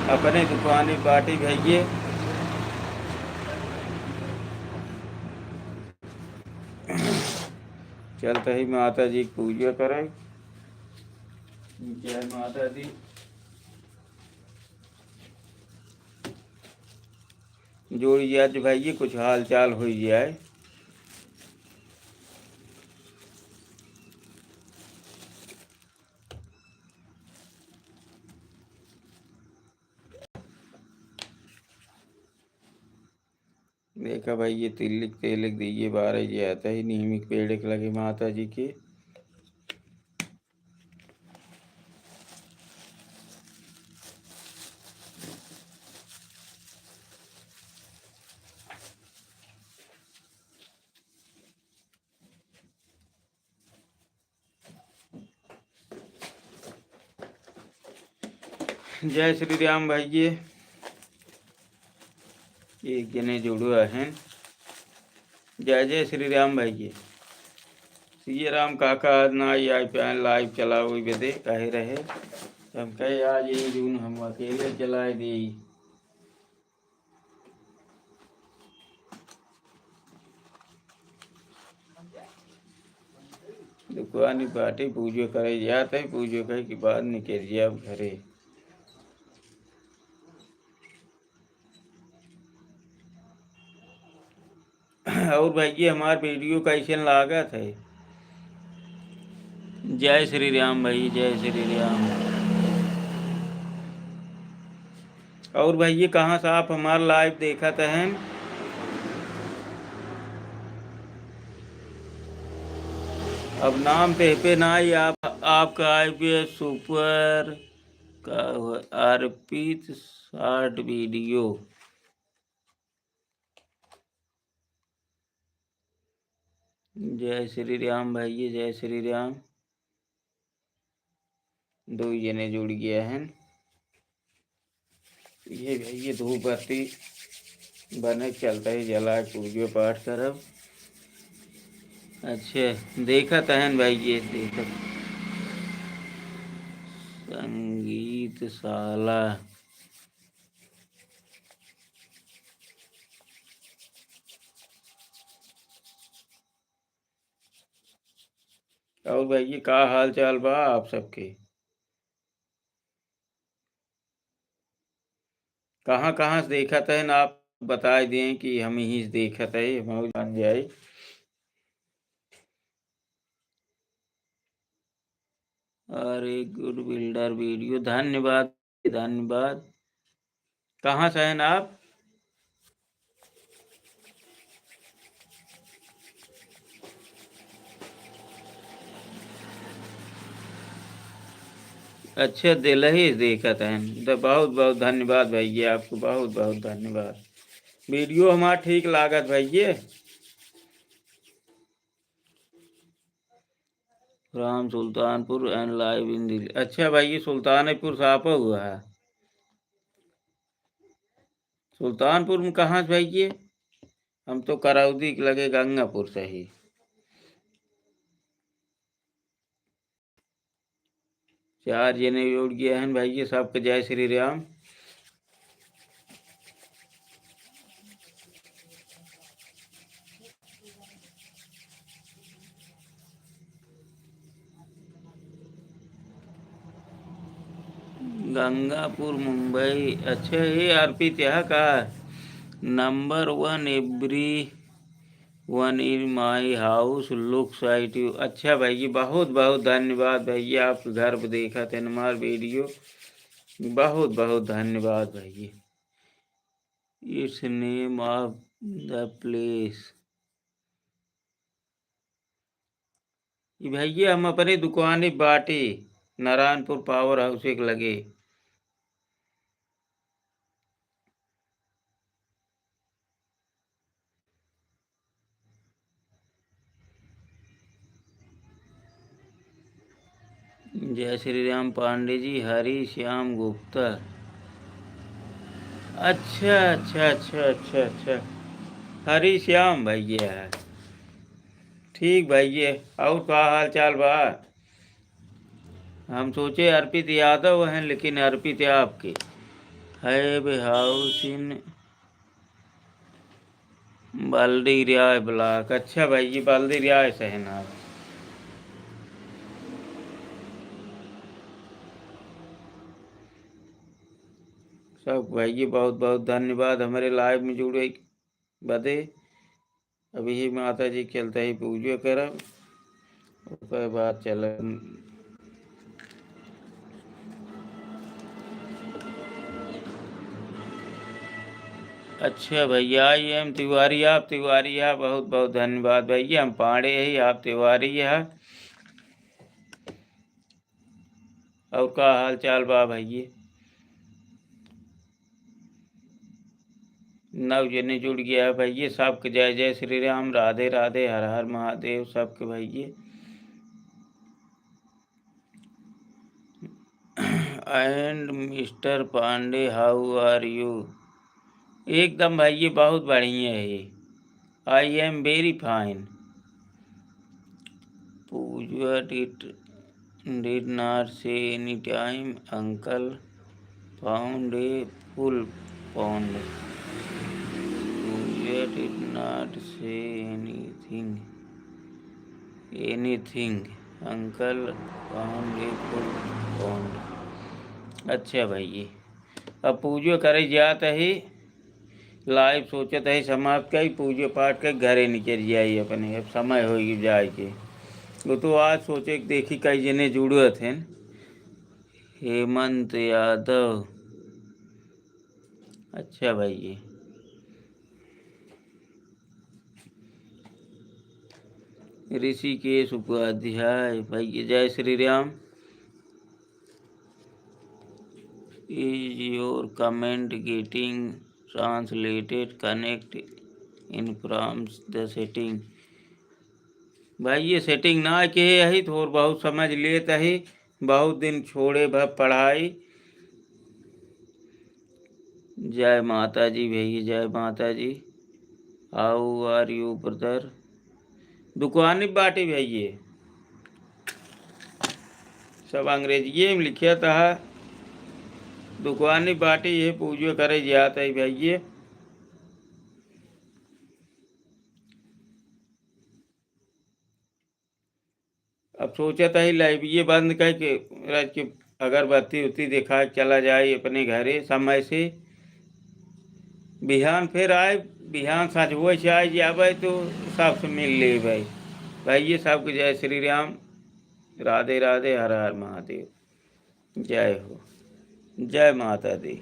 अपने दुकानी बाटी भैये। चलते ही माता जी की पूजा करें। जय माता दी। जोड़ी आज भैये कुछ हाल चाल हो जाए। देखा भाई ये तिलक तेलक दीजिए 12 जी आता ही नीमिक पेड़ के लगे माता जी के। जय श्री राम भाइये। एक जने जुड़ो है। जय जय श्री राम भाइये। सिया राम काका आज ना आई पैन लाइव चलाओ बदे कहे रहे। हम कहे आज ये जून हम अकेले चलाए दी। दुकानी बाटी पूजो करे जाते है। पूजो कहे कि बाद निकल जाए अब घरे। और भाई हमार वीडियो कैसे लागत है। जय श्री राम भाई जय श्री राम। और भाई कहाँ से आप हमारा लाइव देखा हैं। अब नाम पे ना ही आपका IPS सुपर का अर्पित शॉर्ट वीडियो। जय श्री राम भाई जय श्री राम। 2 जने जुड़ गया है। ये भाई धूप बत्ती बने चलता ही जला पूजो पाठ करब। अच्छा देखा तहन भाई ये देखा संगीत शाला। और भाई का हाल चाल बा आप सबके। कहाँ कहाँ से देखा तहन आप बता दें कि हम ही देखा है हम जान जाए। अरे गुड बिल्डर वीडियो धन्यवाद धन्यवाद। कहाँ से हैं आप। अच्छा दिल्ली देखा था। बहुत बहुत धन्यवाद भैया आपको बहुत बहुत धन्यवाद। वीडियो हमारा ठीक लागत भैया। Ram Sultanpur and live in Delhi. अच्छा भाई सुल्तानपुर से आपा हुआ है। सुल्तानपुर में कहाँ से भैया। हम तो करौदी लगे गंगापुर से ही। चार जने जुड़ गए हैं भाई सबके जय श्री राम। गंगापुर मुंबई। अच्छा ये अर्पित यहाँ का number 1 every one in my house looks like you. अच्छा भाई बहुत बहुत धन्यवाद भैया आप घर पर देखा थे हमारा वीडियो। बहुत बहुत धन्यवाद भाई। It's name of the place. भैया हम अपनी दुकान बाटी नारायणपुर पावर हाउस एक लगे। जय श्री राम पांडे जी हरी श्याम गुप्ता। अच्छा अच्छा अच्छा अच्छा अच्छा हरी श्याम भैया है। ठीक भैया और का हाल चाल बा। हम सोचे अर्पित यादव हैं लेकिन अर्पित है आपके हैव हाउस इन बाल्दी रियाय ब्लॉक। अच्छा भाई जी, बाल्दी रियाय सहनाब। सब भाई जी बहुत बहुत धन्यवाद हमारे लाइव में जुड़े बदे। अभी ही माता जी चलते ही पूजा करब, उसके बाद चल। अच्छा भैया, आई एम तिवारी। आप तिवारी है, बहुत बहुत धन्यवाद भैया। हम पांडे ही, आप तिवारी है। और का हाल चाल बा भैया? नव जने जुड़ गया है भैया। सबके जय जय श्री राम, राधे राधे, हर हर महादेव सबके भैया। And Mister Pandey, how are you? एकदम भैया बहुत बढ़िया है। I am very fine. Pooja did not say any time uncle found a full pond. Pooja did not say anything uncle found a full pond. अच्छा भैया, अब पूजो करे जात है। लाइव सोचत है समाप्त कई पूजो पाठ के घरे निकल जाई अपने। अब समय हो जाए के वो तो आज सोचे देखी कई जने जुड़त हैं। हेमंत यादव। अच्छा भाई, ऋषिकेश उपाध्याय भाई, जय Shri Ram. Is your comment getting translated? Connect in from the setting. भाई ये सेटिंग ना के यही थोड़ा बहुत समझ लेता ही। बहुत दिन छोड़े भा पढ़ाई। जय माता जी भैया, जय माता जी। How are you brother? दुकानी बाटी भैया, सब अंग्रेजी में लिखा था। दुकानी बाटी ये पूजो करे जाता है भैया। अब सोचा था ही लाइव ये बंद कर के अगरबत्ती उत्ती दिखा के चला जाए अपने घरे समय से। बिहान फिर आए, बिहान साझ हुए से आए जाए तो सबसे मिल ले भाई। भाई ये सबके जय श्री राम, राधे राधे, हर हर महादेव। जय हो, जय माता दी।